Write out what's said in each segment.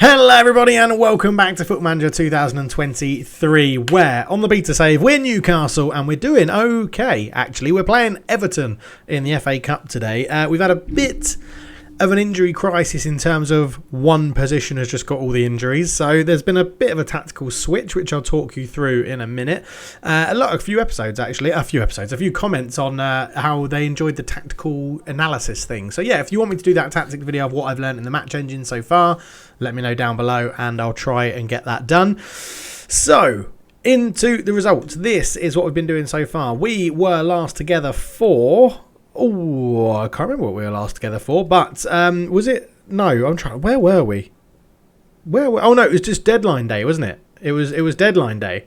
Hello everybody and welcome back to Football Manager 2023, where on the beta save we're Newcastle and we're doing okay actually. We're playing Everton in the FA Cup today. We've had a bit of an injury crisis in terms of one position has just got all the injuries, so there's been a bit of a tactical switch which I'll talk you through in a minute. A few comments on how they enjoyed the tactical analysis thing. So yeah, if you want me to do that tactic video of what I've learned in the match engine so far, let me know down below and I'll try and get that done. So into the results. This is what we've been doing so far. We were last together for... Oh, I can't remember what we were last together for, but was it? No, I'm trying. Where were we? Oh no, it was just deadline day, wasn't it? It was deadline day.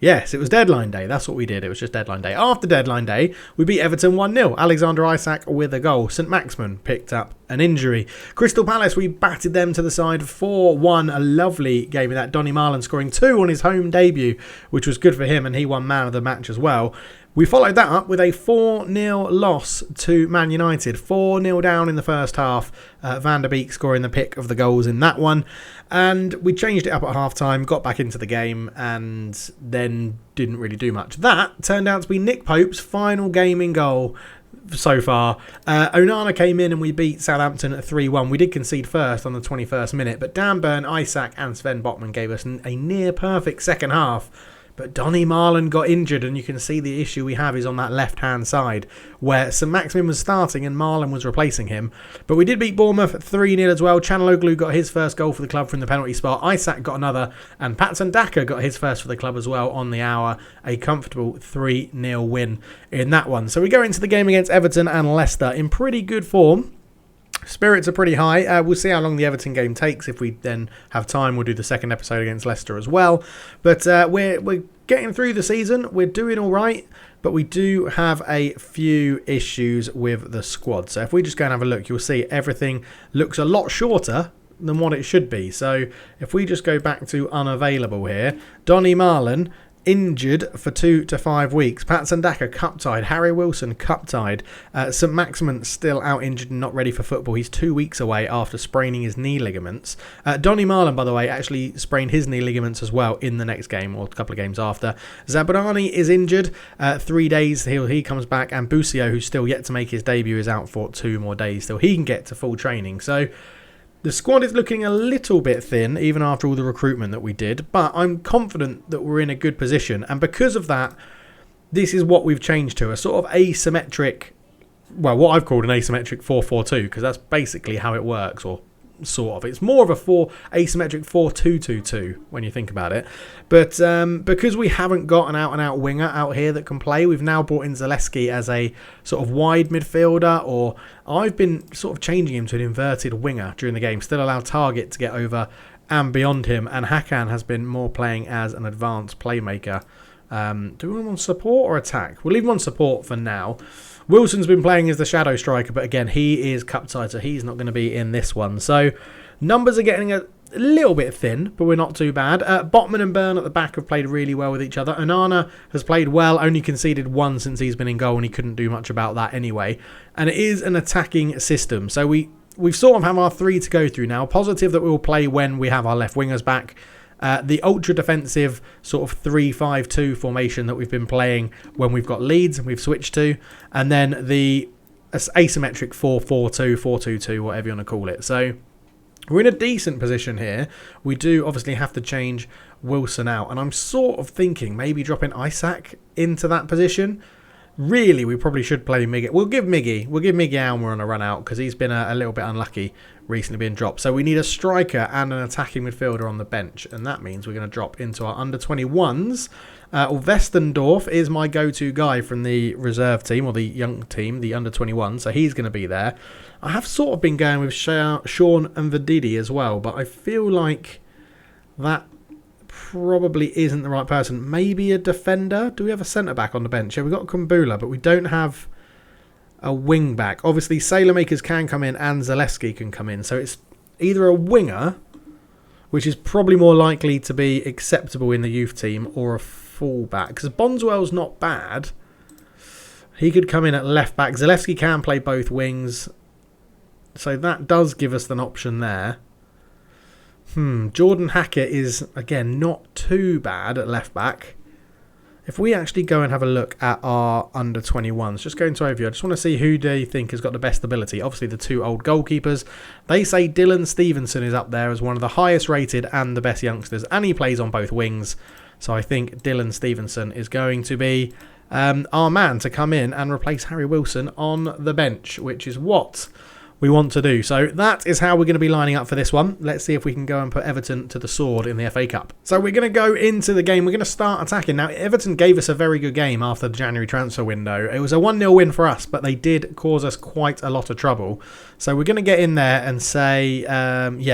Yes, it was deadline day. That's what we did. It was just deadline day. After deadline day, we beat Everton 1-0. Alexander Isak with a goal. St Maximin picked up an injury. Crystal Palace, we batted them to the side 4-1. A lovely game of that. Donny Marlon scoring 2 on his home debut, which was good for him, and he won man of the match as well. We followed that up with a 4-0 loss to Man United. 4-0 down in the first half. Van der Beek scoring the pick of the goals in that one. And we changed it up at half-time, got back into the game, and then didn't really do much. That turned out to be Nick Pope's final game in goal so far. Onana came in and we beat Southampton at 3-1. We did concede first on the 21st minute, but Dan Burn, Isak and Sven Botman gave us a near-perfect second half. But Donny Marlon got injured, and you can see the issue we have is on that left-hand side, where St Maximin was starting and Marlon was replacing him. But we did beat Bournemouth 3-0 as well. Çalhanoğlu got his first goal for the club from the penalty spot. Isak got another, and Patson Daka got his first for the club as well on the hour. A comfortable 3-0 win in that one. So we go into the game against Everton and Leicester in pretty good form. Spirits are pretty high. We'll see how long the Everton game takes. If we then have time, we'll do the second episode against Leicester as well. But we're getting through the season. We're doing all right. But we do have a few issues with the squad. So if we just go and have a look, you'll see everything looks a lot shorter than what it should be. So if we just go back to unavailable here, Donny Marlon injured for 2 to 5 weeks. Patson Daka cup tied. Harry Wilson cup tied. St Maximin still out injured and not ready for football. He's 2 weeks away after spraining his knee ligaments. Donny Marlon, by the way, actually sprained his knee ligaments as well in the next game or a couple of games after. Zabarani is injured. 3 days till he comes back, and Busio, who's still yet to make his debut, is out for 2 more days till he can get to full training. So the squad is looking a little bit thin, even after all the recruitment that we did, but I'm confident that we're in a good position. And because of that, this is what we've changed to, a sort of asymmetric, well, what I've called an asymmetric 4-4-2, because that's basically how it works, or sort of. It's more of a asymmetric 4-2-2-2 when you think about it. But because we haven't got an out-and-out winger out here that can play, we've now brought in Zalewski as a sort of wide midfielder, or I've been sort of changing him to an inverted winger during the game, still allow Target to get over and beyond him, and Hakan has been more playing as an advanced playmaker. Do we want him on support or attack? We'll leave him on support for now. Wilson's been playing as the shadow striker, but again, he is cup tied, so he's not going to be in this one. So numbers are getting a little bit thin, but we're not too bad. Botman and Burn at the back have played really well with each other. Onana has played well, only conceded 1 since he's been in goal, and he couldn't do much about that anyway. And it is an attacking system, so we've sort of have our 3 to go through now. Positive that we will play when we have our left wingers back. The ultra-defensive sort of 3-5-2 formation that we've been playing when we've got leads and we've switched to. And then the asymmetric 4-4-2, 4-2-2, whatever you want to call it. So we're in a decent position here. We do obviously have to change Wilson out. And I'm sort of thinking maybe dropping Isak into that position. Really, we probably should play Miggy. We'll give Miggy Almer on a run out because he's been a little bit unlucky recently being dropped. So we need a striker and an attacking midfielder on the bench, and that means we're going to drop into our under-21s. Westendorf is my go-to guy from the reserve team, or the young team, the under-21, so he's going to be there. I have sort of been going with Sean and Vadidi as well, but I feel like that probably isn't the right person. Maybe a defender. Do we have a centre-back on the bench? Yeah, we've got Kumbula, but we don't have a wing-back. Obviously, Sailor-Makers can come in and Zalewski can come in. So it's either a winger, which is probably more likely to be acceptable in the youth team, or a full-back. Because Bonswell's not bad. He could come in at left-back. Zalewski can play both wings. So that does give us an option there. Jordan Hackett is, again, not too bad at left back. If we actually go and have a look at our under-21s, just going to overview, I just want to see who they think has got the best ability. Obviously, the two old goalkeepers. They say Dylan Stevenson is up there as one of the highest rated and the best youngsters, and he plays on both wings. So I think Dylan Stevenson is going to be our man to come in and replace Harry Wilson on the bench, which is what we want to do. So that is how we're going to be lining up for this one. Let's see if we can go and put Everton to the sword in the FA Cup. So we're going to go into the game. We're going to start attacking. Now, Everton gave us a very good game after the January transfer window. It was a 1-0 win for us, but they did cause us quite a lot of trouble. So we're going to get in there and say,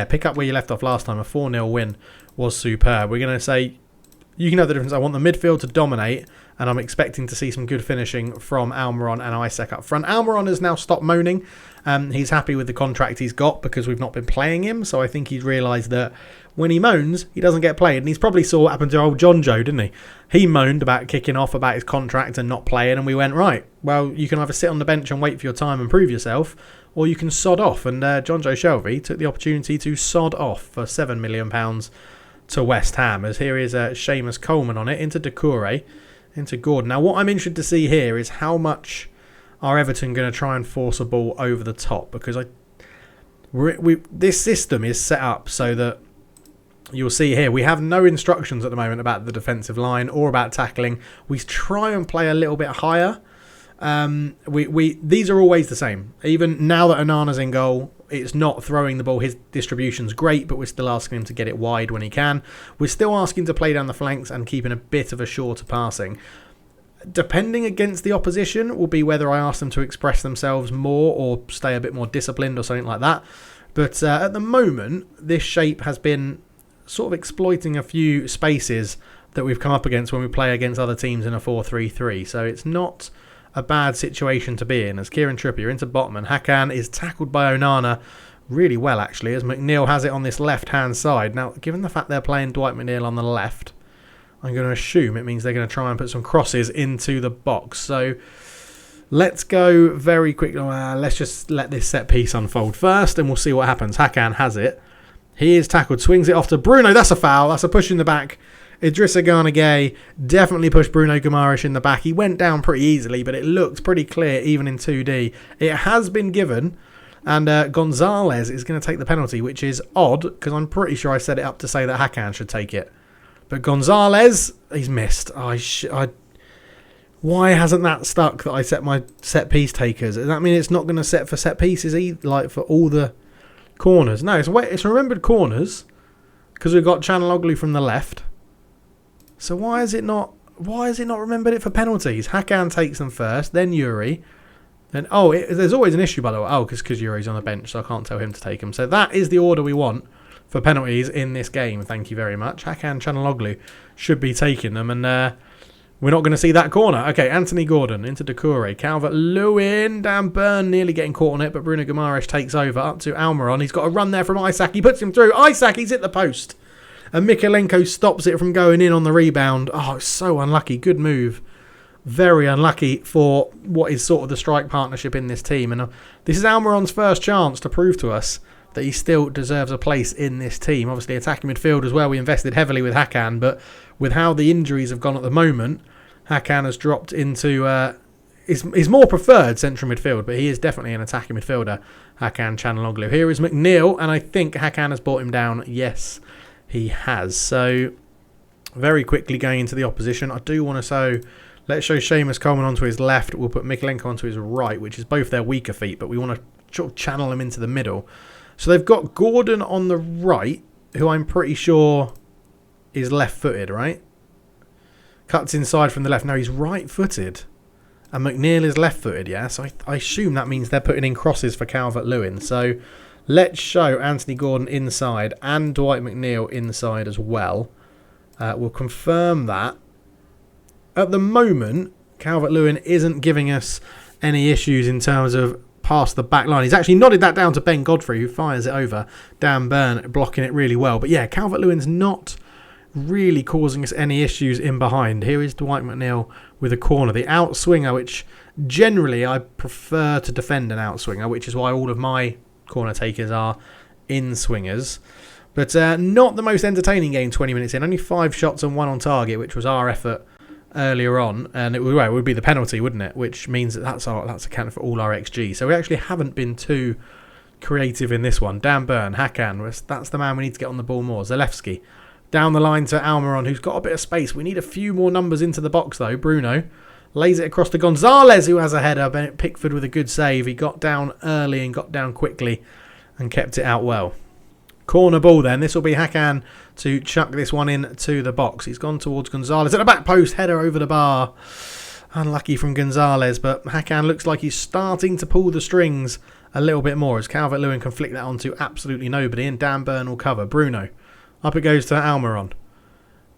pick up where you left off last time. A 4-0 win was superb. We're going to say, you can have the difference. I want the midfield to dominate, and I'm expecting to see some good finishing from Almiron and Isaac up front. Almiron has now stopped moaning. He's happy with the contract he's got because we've not been playing him. So I think he's realised that when he moans, he doesn't get played. And he's probably saw what happened to old John Joe, didn't he? He moaned about kicking off about his contract and not playing. And we went, right, well, you can either sit on the bench and wait for your time and prove yourself, or you can sod off. And John Joe Shelby took the opportunity to sod off for £7 million to West Ham. As here is Seamus Coleman on it, into Doucouré, into Gordon. Now, what I'm interested to see here is how much are Everton going to try and force a ball over the top, because this system is set up so that you'll see here we have no instructions at the moment about the defensive line or about tackling. We try and play a little bit higher. These are always the same. Even now that Onana's in goal, it's not throwing the ball. His distribution's great, but we're still asking him to get it wide when he can. We're still asking to play down the flanks and keeping a bit of a shorter passing. Depending against the opposition will be whether I ask them to express themselves more or stay a bit more disciplined or something like that. But at the moment, this shape has been sort of exploiting a few spaces that we've come up against when we play against other teams in a 4-3-3. So it's not a bad situation to be in. As Kieran Trippier into Botman, Hakan is tackled by Onana really well, actually, as McNeil has it on this left-hand side. Now, given the fact they're playing Dwight McNeil on the left, I'm going to assume it means they're going to try and put some crosses into the box. So let's go very quickly. Let's just let this set piece unfold first and we'll see what happens. Hakan has it. He is tackled, swings it off to Bruno. That's a foul. That's a push in the back. Idrissa Gana Gueye definitely pushed Bruno Guimaraes in the back. He went down pretty easily, but it looked pretty clear even in 2D. It has been given, and Gonzalez is going to take the penalty, which is odd because I'm pretty sure I set it up to say that Hakan should take it. But Gonzalez, he's missed. Why hasn't that stuck that I set my set piece takers? Does that mean it's not going to set for set pieces, like for all the corners? No, it's remembered corners because we've got Chanaloglu from the left. So why is it not remembered it for penalties? Hakan takes them first, then Yuri. Then there's always an issue, by the way. Because Yuri's on the bench, so I can't tell him to take them. So that is the order we want for penalties in this game. Thank you very much. Hakan Chanaloglu should be taking them, and we're not going to see that corner. Okay, Anthony Gordon into Doucouré. Calvert-Lewin. Dan Burn nearly getting caught on it, but Bruno Guimaraes takes over up to Almiron. He's got a run there from Isaac. He puts him through. Isaac, he's hit the post. And Mikalenko stops it from going in on the rebound. Oh, it's so unlucky. Good move. Very unlucky for what is sort of the strike partnership in this team. And this is Almiron's first chance to prove to us that he still deserves a place in this team. Obviously, attacking midfield as well. We invested heavily with Hakan, but with how the injuries have gone at the moment, Hakan has dropped into... He's more preferred central midfield, but he is definitely an attacking midfielder, Hakan Chanaloglu. Here is McNeil, and I think Hakan has brought him down. Yes, he has. So, very quickly going into the opposition. I do want to let's show Seamus Coleman onto his left. We'll put Mikalenko onto his right, which is both their weaker feet, but we want to sort of channel him into the middle. So they've got Gordon on the right, who I'm pretty sure is left-footed, right? Cuts inside from the left. No, he's right-footed. And McNeil is left-footed, yeah? So I assume that means they're putting in crosses for Calvert-Lewin. So let's show Anthony Gordon inside and Dwight McNeil inside as well. We'll confirm that. At the moment, Calvert-Lewin isn't giving us any issues in terms of past the back line. He's actually nodded that down to Ben Godfrey, who fires it over. Dan Burn blocking it really well. But yeah, Calvert-Lewin's not really causing us any issues in behind. Here is Dwight McNeil with a corner. The outswinger, which generally I prefer to defend an outswinger, which is why all of my corner takers are in swingers. But not the most entertaining game 20 minutes in. Only 5 shots and 1 on target, which was our effort earlier on. And it would be the penalty, wouldn't it? Which means that's accounted for all our XG. So we actually haven't been too creative in this one. Dan Burn, Hakan, that's the man we need to get on the ball more. Zalewski. Down the line to Almiron, who's got a bit of space. We need a few more numbers into the box, though. Bruno lays it across to Gonzalez, who has a header. Bennett Pickford with a good save. He got down early and got down quickly and kept it out well. Corner ball then. This will be Hakan to chuck this one in to the box. He's gone towards Gonzalez at the back post. Header over the bar. Unlucky from Gonzalez, but Hakan looks like he's starting to pull the strings a little bit more as Calvert-Lewin can flick that onto absolutely nobody, and Dan Burn will cover. Bruno. Up it goes to Almiron.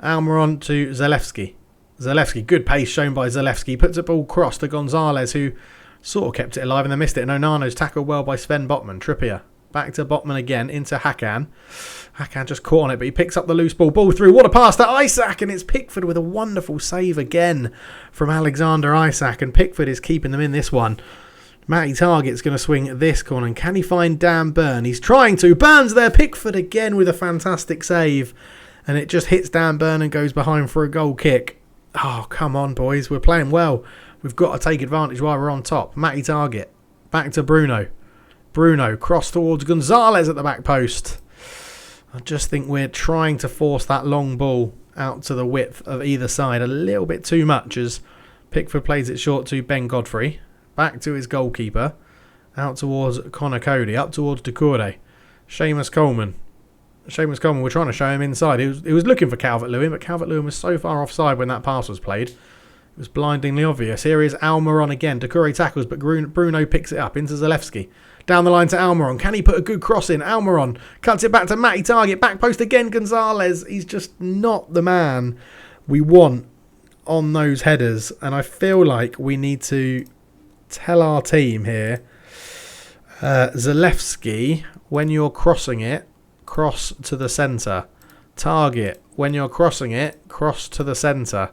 Almiron to Zalewski. Zalewski, good pace shown by Zalewski. Puts a ball cross to Gonzalez, who sort of kept it alive and then missed it. And Onana's tackled well by Sven Botman. Trippier. Back to Botman again, into Hakan. Hakan just caught on it, but he picks up the loose ball. Ball through, what a pass to Isak, and it's Pickford with a wonderful save again from Alexander Isak, and Pickford is keeping them in this one. Matty Target's going to swing this corner, and can he find Dan Burn? He's trying to. Burns there, Pickford again with a fantastic save, and it just hits Dan Burn and goes behind for a goal kick. Oh, come on, boys, we're playing well. We've got to take advantage while we're on top. Matty Target, back to Bruno. Bruno, cross towards Gonzalez at the back post. I just think we're trying to force that long ball out to the width of either side a little bit too much as Pickford plays it short to Ben Godfrey. Back to his goalkeeper. Out towards Connor Cody. Up towards Doucouré. Seamus Coleman. We're trying to show him inside. He was looking for Calvert-Lewin, but Calvert-Lewin was so far offside when that pass was played. It was blindingly obvious. Here is Almiron again. Doucouré tackles, but Bruno picks it up into Zalewski. Down the line to Almiron. Can he put a good cross in? Almiron cuts it back to Matty Target. Back post again, Gonzalez. He's just not the man we want on those headers. And I feel like we need to tell our team here, Zalewski, when you're crossing it, cross to the centre. Target, when you're crossing it, cross to the centre.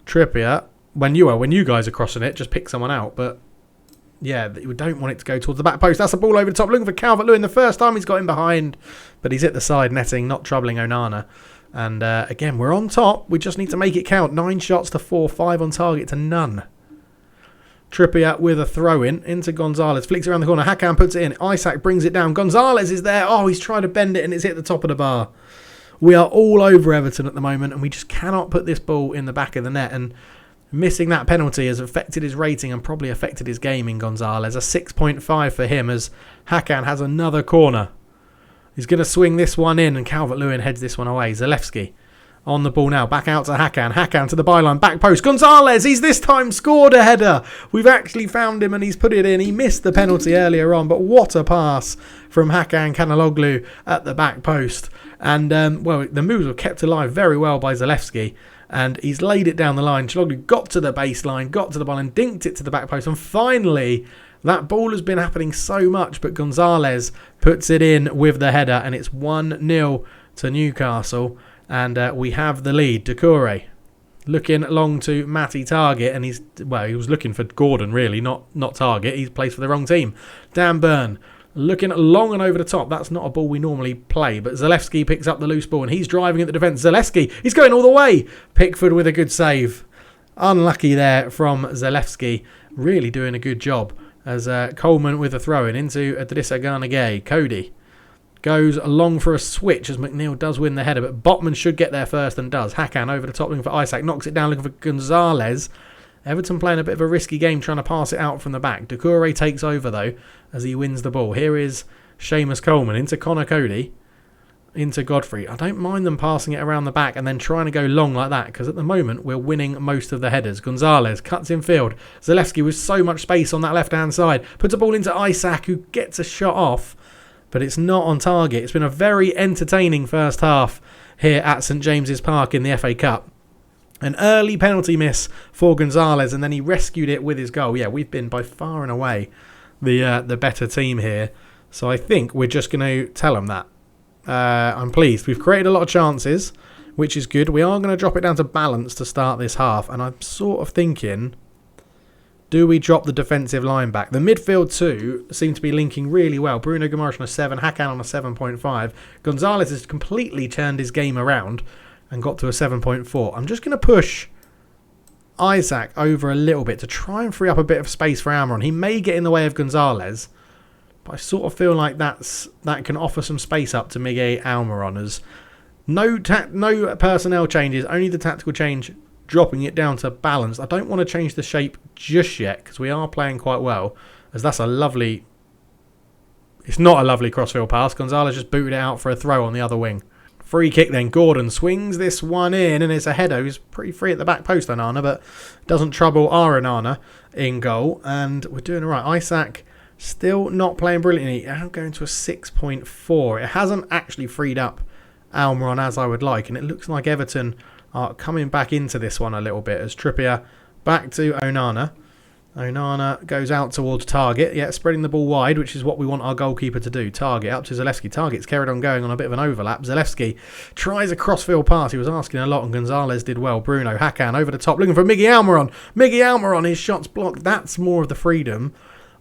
Trippier, when you guys are crossing it, just pick someone out. But yeah, we don't want it to go towards the back post. That's a ball over the top. Looking for Calvert-Lewin. The first time he's got him behind, but he's hit the side netting, not troubling Onana. And again, we're on top. We just need to make it count. 9 shots to 4, 5 on target to none. Trippier with a throw-in into Gonzalez. Flicks around the corner. Hakan puts it in. Isak brings it down. Gonzalez is there. Oh, he's trying to bend it and it's hit the top of the bar. We are all over Everton at the moment and we just cannot put this ball in the back of the net. And missing that penalty has affected his rating and probably affected his game in Gonzalez. A 6.5 for him as Hakan has another corner. He's going to swing this one in and Calvert-Lewin heads this one away. Zalewski on the ball now. Back out to Hakan. Hakan to the byline. Back post. Gonzalez. He's this time scored a header. We've actually found him and he's put it in. He missed the penalty earlier on, but what a pass from Hakan Kanaloglu at the back post. And, the moves were kept alive very well by Zalewski. And he's laid it down the line. Kanaloglu got to the baseline, got to the ball and dinked it to the back post. And finally, that ball has been happening so much, but Gonzalez puts it in with the header. And it's 1-0 to Newcastle. And we have the lead. Doucouré looking long to Matty Target. And he was looking for Gordon, really, not Target. He's plays for the wrong team. Dan Burn looking long and over the top. That's not a ball we normally play. But Zalewski picks up the loose ball and he's driving at the defence. Zalewski, he's going all the way. Pickford with a good save. Unlucky there from Zalewski. Really doing a good job. As Coleman with a throw-in into Idrissa Gana Gueye. Cody goes along for a switch as McNeil does win the header, but Botman should get there first and does. Hakan over the top looking for Isak, knocks it down looking for Gonzalez. Everton playing a bit of a risky game trying to pass it out from the back. Doucouré takes over though as he wins the ball. Here is Seamus Coleman into Connor Cody, into Godfrey. I don't mind them passing it around the back and then trying to go long like that because at the moment we're winning most of the headers. Gonzalez cuts in field. Zalewski with so much space on that left hand side. Puts a ball into Isak who gets a shot off. But it's not on target. It's been a very entertaining first half here at St James's Park in the FA Cup. An early penalty miss for Gonzalez and then he rescued it with his goal. Yeah, we've been by far and away the better team here. So I think we're just going to tell them that. I'm pleased. We've created a lot of chances, which is good. We are going to drop it down to balance to start this half. And I'm sort of thinking Do we drop the defensive line back? The midfield two seem to be linking really well. Bruno Guimaraes on a 7, Hakan on a 7.5. Gonzalez has completely turned his game around and got to a 7.4. I'm just going to push Isaac over a little bit to try and free up a bit of space for Almiron. He may get in the way of Gonzalez, but I sort of feel like that can offer some space up to Miguel Almiron. As no personnel changes, only the tactical change, dropping it down to balance. I don't want to change the shape just yet because we are playing quite well, as that's a lovely... It's not a lovely crossfield pass. Gonzalez just booted it out for a throw on the other wing. Free kick then. Gordon swings this one in, and it's a header. He's pretty free at the back post, Onana, but doesn't trouble our Onana in goal. And we're doing all right. Isaac still not playing brilliantly. I'm going to a 6.4. It hasn't actually freed up Almiron as I would like, and it looks like Everton are coming back into this one a little bit as Trippier back to Onana. Onana goes out towards Target. Yeah, spreading the ball wide, which is what we want our goalkeeper to do. Target up to Zalewski. Target's carried on going on a bit of an overlap. Zalewski tries a crossfield pass. He was asking a lot, and Gonzalez did well. Bruno, Hakan over the top, looking for Miguel Almiron. Miguel Almiron, his shot's blocked. That's more of the freedom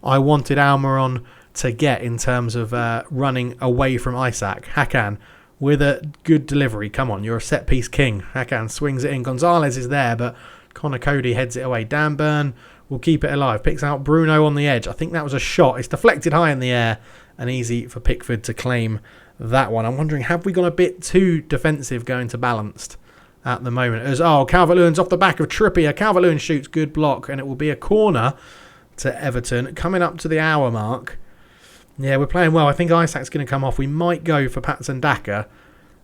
I wanted Almiron to get in terms of running away from Isaac. Hakan with a good delivery. Come on, you're a set-piece king. Hakan swings it in. Gonzalez is there, but Connor Cody heads it away. Dan Burn will keep it alive. Picks out Bruno on the edge. I think that was a shot. It's deflected high in the air and easy for Pickford to claim that one. I'm wondering, have we gone a bit too defensive going to balanced at the moment? As Calvert-Lewin's off the back of Trippier. Calvert-Lewin shoots, good block, and it will be a corner to Everton. Coming up to the hour mark. Yeah, we're playing well. I think Isaac's going to come off. We might go for Patson Daka.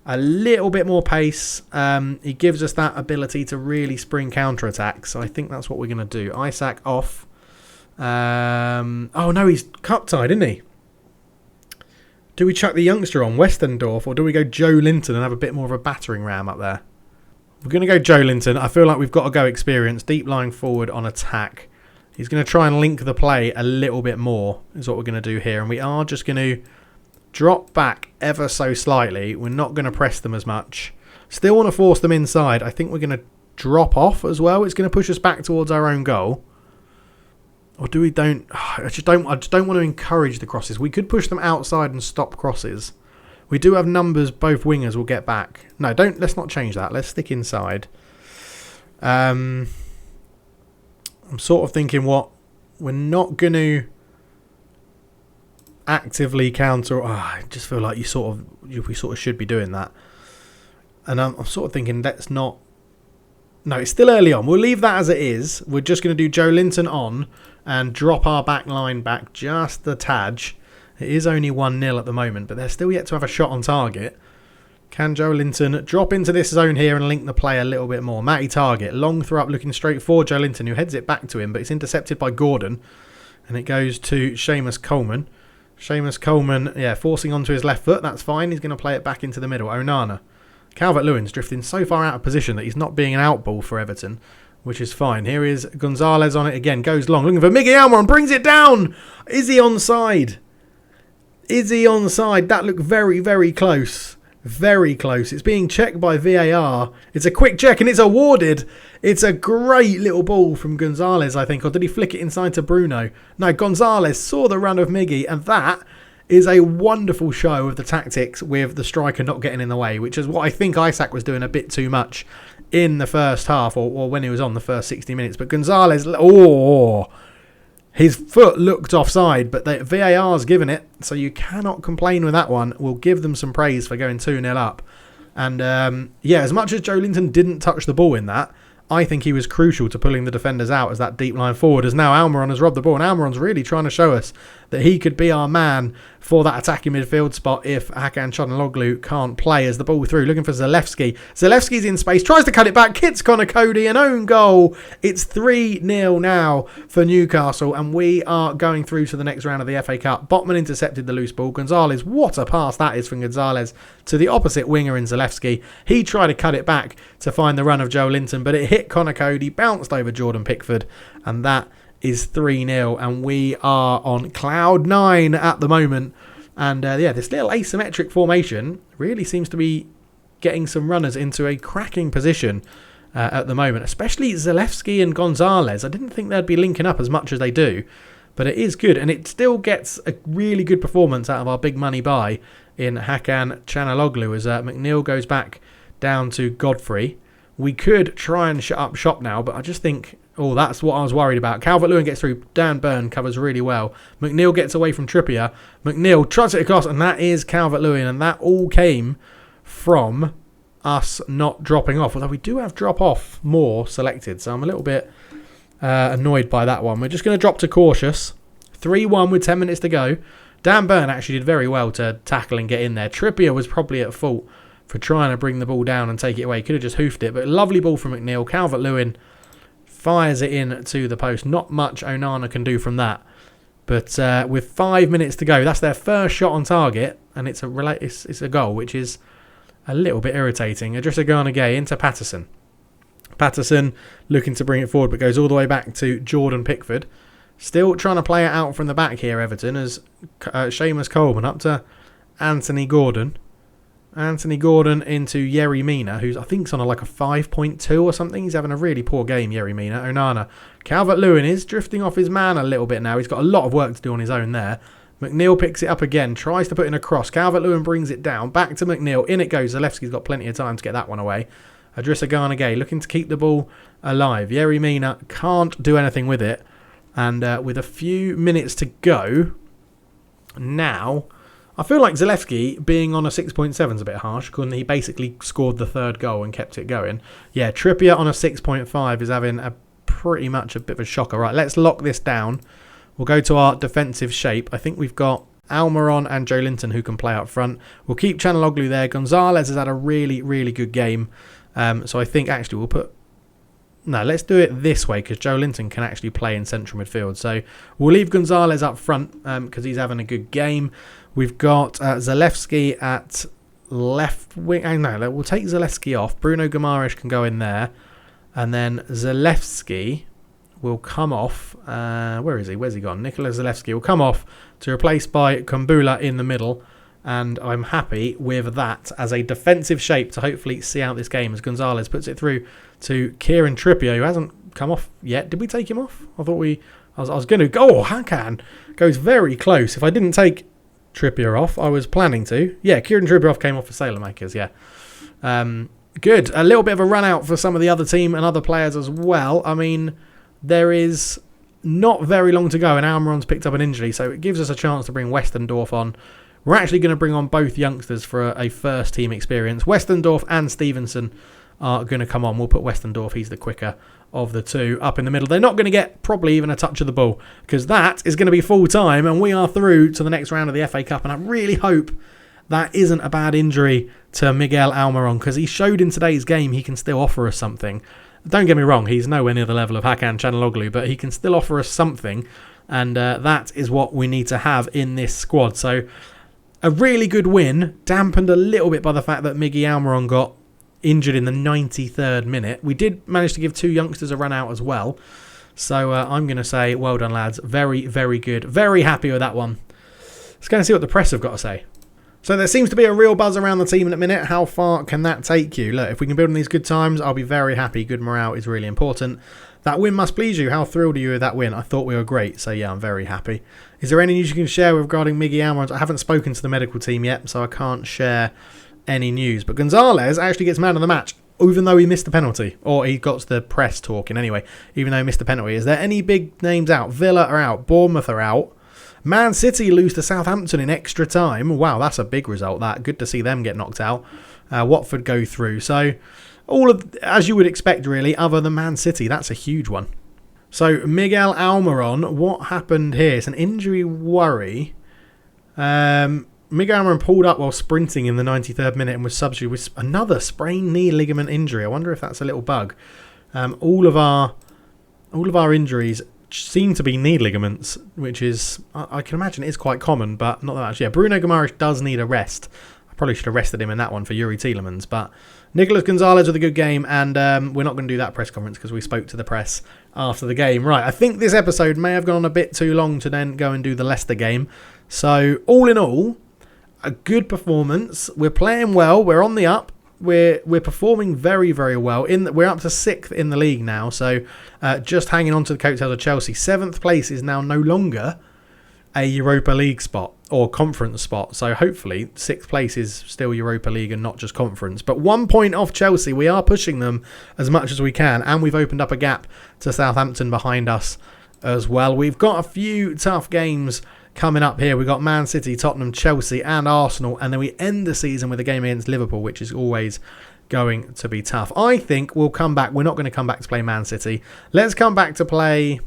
A little bit more pace. He gives us that ability to really spring counter-attacks. So I think that's what we're going to do. Isaac off. Oh, no, he's cup-tied, isn't he? Do we chuck the youngster on, Westendorf, or do we go Joe Linton and have a bit more of a battering ram up there? We're going to go Joe Linton. I feel like we've got to go experience. Deep lying forward on attack. He's going to try and link the play a little bit more, is what we're going to do here. And we are just going to drop back ever so slightly. We're not going to press them as much. Still want to force them inside. I think we're going to drop off as well. It's going to push us back towards our own goal. Or do we don't... I just don't want to encourage the crosses. We could push them outside and stop crosses. We do have numbers both wingers will get back. No, let's not change that. Let's stick inside. I'm sort of thinking we're not going to actively counter. I just feel like we sort of should be doing that. And I'm sort of thinking let's not. No, it's still early on. We'll leave that as it is. We're just going to do Joe Linton on and drop our back line back just the tad. It is only 1-0 at the moment, but they're still yet to have a shot on target. Can Joe Linton drop into this zone here and link the play a little bit more? Matty Target, long throw up looking straight for Joe Linton, who heads it back to him, but it's intercepted by Gordon. And it goes to Seamus Coleman. Seamus Coleman, forcing onto his left foot. That's fine. He's going to play it back into the middle. Onana. Calvert-Lewin's drifting so far out of position that he's not being an outball for Everton, which is fine. Here is Gonzalez on it again. Goes long, looking for Miguel Almiron. Brings it down. Is he onside? Is he onside? That looked very, very close. Very close. It's being checked by VAR. It's a quick check and it's awarded. It's a great little ball from Gonzalez, I think. Or did he flick it inside to Bruno? No, Gonzalez saw the run of Miggy, and that is a wonderful show of the tactics with the striker not getting in the way, which is what I think Isaac was doing a bit too much in the first half, or when he was on the first 60 minutes. But Gonzalez, his foot looked offside, but the VAR's given it, so you cannot complain with that one. We'll give them some praise for going 2-0 up. And as much as Joe Linton didn't touch the ball in that, I think he was crucial to pulling the defenders out as that deep line forward, as now Almiron has robbed the ball, and Almiron's really trying to show us that he could be our man for that attacking midfield spot if Hakan Çalhanoğlu can't play. As the ball through, looking for Zalewski. Zalewski's in space, tries to cut it back, hits Connor Cody, an own goal. It's 3-0 now for Newcastle, and we are going through to the next round of the FA Cup. Botman intercepted the loose ball. Gonzalez, what a pass that is from Gonzalez to the opposite winger in Zalewski. He tried to cut it back to find the run of Joe Linton, but it hit Connor Cody, bounced over Jordan Pickford, and that is 3-0, and we are on cloud 9 at the moment. And this little asymmetric formation really seems to be getting some runners into a cracking position. at the moment, especially Zalewski and Gonzalez. I didn't think they'd be linking up as much as they do, but it is good, and it still gets a really good performance out of our big money buy in Hakan Çalhanoğlu as McNeil goes back down to Godfrey. We could try and shut up shop now, but I just think, that's what I was worried about. Calvert-Lewin gets through, Dan Burn covers really well. McNeil gets away from Trippier. McNeil trots it across, and that is Calvert-Lewin, and that all came from us not dropping off, although we do have drop off more selected, so I'm a little bit annoyed by that one. We're just going to drop to cautious. 3-1 with 10 minutes to go. Dan Burn actually did very well to tackle and get in there. Trippier was probably at fault for trying to bring the ball down and take it away. Could have just hoofed it, but lovely ball from McNeil. Calvert-Lewin fires it in to the post. Not much Onana can do from that, but with 5 minutes to go, that's their first shot on target, and it's a goal, which is a little bit irritating. Idrissa Gana Gueye into Patterson. Patterson looking to bring it forward, but goes all the way back to Jordan Pickford. Still trying to play it out from the back here, Everton, as Seamus Coleman up to Anthony Gordon. Anthony Gordon into Yerry Mina, who's I think's on a 5.2 or something. He's having a really poor game, Yerry Mina. Onana. Calvert-Lewin is drifting off his man a little bit now. He's got a lot of work to do on his own there. McNeil picks it up again, tries to put in a cross. Calvert-Lewin brings it down, back to McNeil. In it goes. Zalewski's got plenty of time to get that one away. Idrissa Gana Gueye looking to keep the ball alive. Yerry Mina can't do anything with it. And with a few minutes to go, now, I feel like Zalewski being on a 6.7 is a bit harsh, because he basically scored the third goal and kept it going. Yeah, Trippier on a 6.5 is having pretty much a bit of a shocker. Right, let's lock this down. We'll go to our defensive shape. I think we've got Almiron and Joe Linton who can play up front. We'll keep Çalhanoğlu there. Gonzalez has had a really, really good game. So I think actually we'll put... No, let's do it this way, because Joe Linton can actually play in central midfield. So we'll leave Gonzalez up front because he's having a good game. We've got Zalewski at left wing. No, we'll take Zalewski off. Bruno Guimaraes can go in there. And then Zalewski will come off. Where is he? Where's he gone? Nikola Zalewski will come off to replace by Kumbula in the middle. And I'm happy with that as a defensive shape to hopefully see out this game as Gonzalez puts it through to Kieran Trippier, who hasn't come off yet. Did we take him off? I thought I was going to go. Hakan goes very close. If I didn't take Trippier off, I was planning to. Yeah, Kieran Trippier off came off for Sailormakers, yeah. Good. A little bit of a run out for some of the other team and other players as well. I mean, there is not very long to go, and Almiron's picked up an injury, so it gives us a chance to bring Westendorf on. We're actually going to bring on both youngsters for a first team experience. Westendorf and Stevenson are going to come on. We'll put Westendorf, he's the quicker of the two, up in the middle. They're not going to get probably even a touch of the ball, because that is going to be full time, and we are through to the next round of the FA Cup. And I really hope that isn't a bad injury to Miguel Almiron, because he showed in today's game he can still offer us something. Don't get me wrong, he's nowhere near the level of Hakan Çalhanoğlu, but he can still offer us something, and that is what we need to have in this squad. So a really good win, dampened a little bit by the fact that Miggy Almiron got injured in the 93rd minute. We did manage to give two youngsters a run out as well. So I'm going to say, well done, lads. Very, very good. Very happy with that one. Let's go and see what the press have got to say. So there seems to be a real buzz around the team in a minute. How far can that take you? Look, if we can build on these good times, I'll be very happy. Good morale is really important. That win must please you. How thrilled are you with that win? I thought we were great. So yeah, I'm very happy. Is there any news you can share regarding Miggy Almiron? I haven't spoken to the medical team yet, so I can't share any news. But Gonzalez actually gets man of the match, even though he missed the penalty. Or he got the press talking anyway, even though he missed the penalty. Is there any big names out? Villa are out. Bournemouth are out. Man City lose to Southampton in extra time. Wow, that's a big result. That good to see them get knocked out. Watford go through. So all of, as you would expect really, other than Man City. That's a huge one. So Miguel Almiron, what happened here? It's an injury worry. Miguel Almiron pulled up while sprinting in the 93rd minute and was substituted with another sprained knee ligament injury. I wonder if that's a little bug. All of our injuries seem to be knee ligaments, which is, I can imagine it is quite common, but not that much. Yeah, Bruno Guimaraes does need a rest. I probably should have rested him in that one for Yuri Tielemans, but Nicolas Gonzalez with a good game, and we're not going to do that press conference because we spoke to the press after the game. Right, I think this episode may have gone on a bit too long to then go and do the Leicester game. So all in all, a good performance. We're playing well. We're on the up. we're performing very, very well. We're up to 6th in the league now, so just hanging on to the coattails of Chelsea. 7th place is now no longer a Europa League spot or conference spot, so hopefully 6th place is still Europa League and not just conference. But 1 point off Chelsea. We are pushing them as much as we can, and we've opened up a gap to Southampton behind us as well. We've got a few tough games coming up here. We've got Man City, Tottenham, Chelsea and Arsenal, and then we end the season with a game against Liverpool, which is always going to be tough. I think we'll come back. We're not going to come back to play Man City. Let's come back to play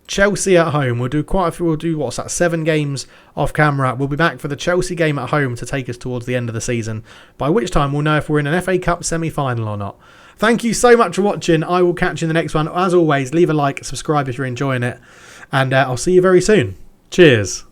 Chelsea at home. We'll do quite a few. We'll do, what's that, 7 games off camera. We'll be back for the Chelsea game at home to take us towards the end of the season, by which time we'll know if we're in an FA Cup semi-final or not. Thank you so much for watching. I will catch you in the next one. As always, leave a like, subscribe if you're enjoying it, and I'll see you very soon. Cheers.